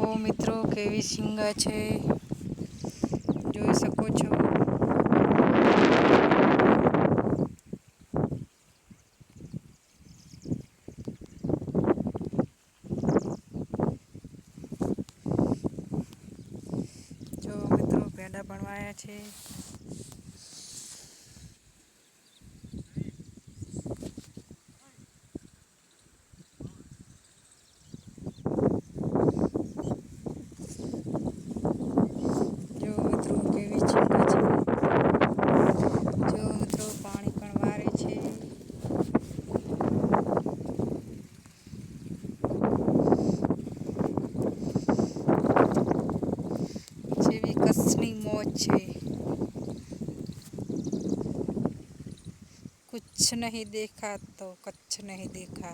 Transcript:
જો મિત્રો કેવી સિંગા છે, જોઈ શકો છો. જો મિત્રો પેંડા બનવાયા છે. જો મિત્રો કેવી સિંગા છે. જો મિત્રો પાણી પણ વારે છે. જેવી કચ્છની મોજ છે. कुछ नहीं देखा तो कच्छ नहीं देखा.